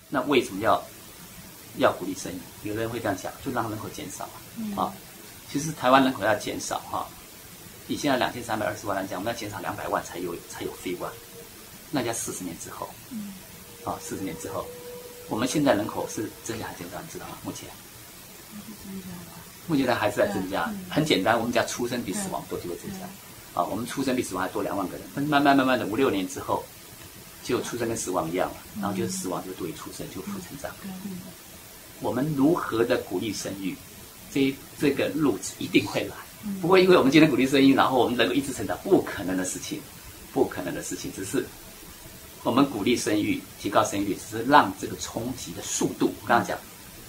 那为什么要鼓励生育？有人会这样讲，就让人口减少啊。其实台湾人口要减少以现在2320万来讲，我们要减少200万才有非万，那要40年之后。40年之后，我们现在人口是增加还是减少？你知道吗？目前还是在增加。很简单，我们讲出生比死亡多就会增加。我们出生比死亡还多2万个人，慢慢的5-6年之后，就出生跟死亡一样了，然后就是死亡就多于出生，就负成长。我们如何的鼓励生育，这个路子一定会来，不会因为我们今天鼓励生育，然后我们能够一直成长，不可能的事情，只是我们鼓励生育，提高生育率，只是让这个冲击的速度，我刚刚讲，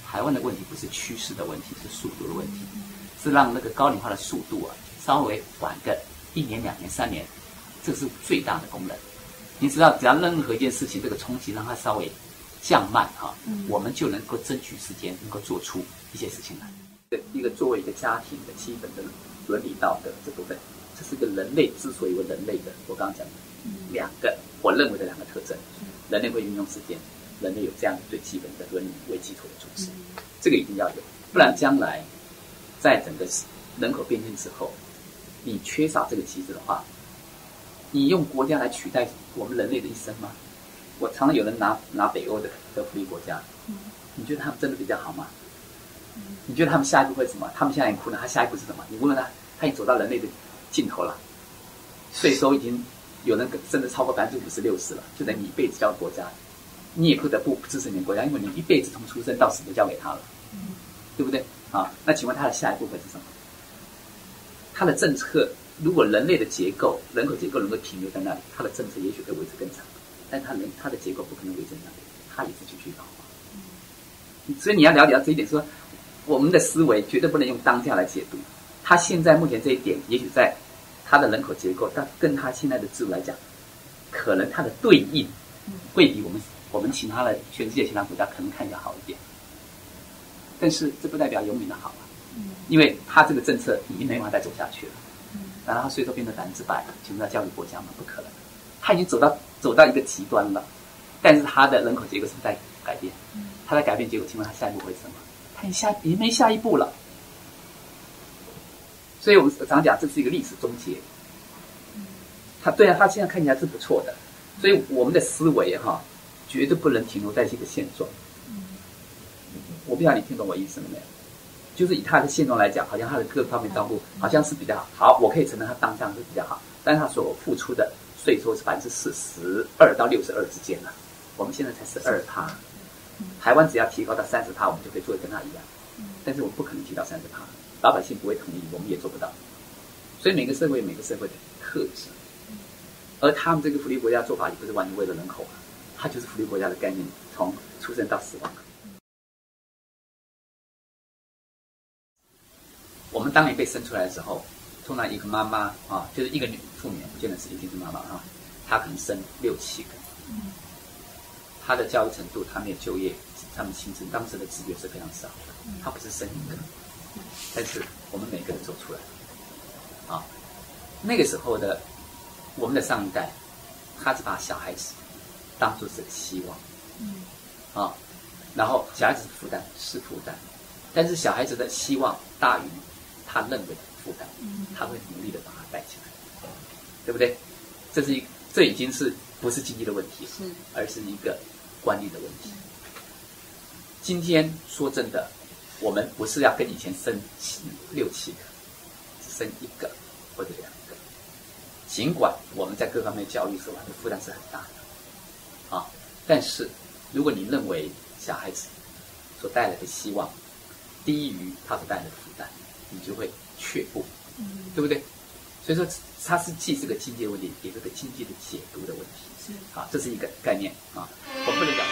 台湾的问题不是趋势的问题，是速度的问题，是让那个高龄化的速度稍微晚个1年、2年、3年，这是最大的功能。你知道，只要任何一件事情，这个冲击让它稍微降慢我们就能够争取时间，能够做出一些事情来。一个作为一个家庭的基本的伦理道德这部分，这是个人类之所以为人类的，我刚刚讲的我认为的2个特征：人类会运用时间，人类有这样最基本的伦理为基础的组织，这个一定要有，不然将来在整个人口变迁之后，你缺少这个机制的话，你用国家来取代我们人类的一生吗？我常常有人拿北欧的福利国家，你觉得他们真的比较好吗？你觉得他们下一步会什么？他们现在很苦恼，他下一步是什么？你问问他已经走到人类的尽头了，税收已经有人甚至超过50%-60%了，就等于你一辈子交国家，你也不得不支持你的国家，因为你一辈子从出生到死都交给他了，对不对？那请问他的下一步会是什么？他的政策，如果人类的结构、人口结构能够停留在那里，他的政策也许可以维持更长，但他的结构不可能维持那里，他也是继续老化。所以你要了解到这一点，说我们的思维绝对不能用当下来解读。他现在目前这一点，也许在他的人口结构，但跟他现在的制度来讲，可能他的对应会比我们其他的全世界其他国家可能看起来好一点。但是这不代表永远的好因为他这个政策已经没办法再走下去了。然后他税收变成100%了，请问他教育国家吗？不可能，他已经走到一个极端了。但是他的人口结构是在改变，他在改变结果，请问他下一步会是什么？他已经没下一步了。所以我们常讲，这是一个历史终结。他现在看起来是不错的，所以我们的思维绝对不能停留在这个现状。我不知道你听懂我意思了没有？就是以他的现状来讲，好像他的各方面照顾好像是比较好，我可以承认他当下是比较好，但是他所付出的税收是42%到62%之间了。我们现在才12%，台湾只要提高到30%，我们就可以做得跟他一样。但是我们不可能提到30%，老百姓不会同意，我们也做不到。所以每个社会有每个社会的特质，而他们这个福利国家做法也不是完全为了人口它就是福利国家的概念，从出生到死亡。我们当年被生出来的时候，通常一个妈妈就是一个妇女，不见得是一定是妈妈她可能生6-7个。她的教育程度，她没有就业，他们亲生当时的资源是非常少的，她不是生一个，但是我们每个人走出来那个时候的我们的上一代，他是把小孩子当作是个希望然后小孩子负担是负担，但是小孩子的希望大于他认为的负担，他会努力的把他带起来，对不对？这已经是不是经济的问题，而是一个观念的问题。今天说真的，我们不是要跟以前生6-7个，只生1个或者2个。尽管我们在各方面教育手法的负担是很大的但是如果你认为小孩子所带来的希望低于他所带来的负担，你就会却步，对不对？所以说它是既是个经济的问题，也是个经济的解读的问题。这是一个概念我们不能讲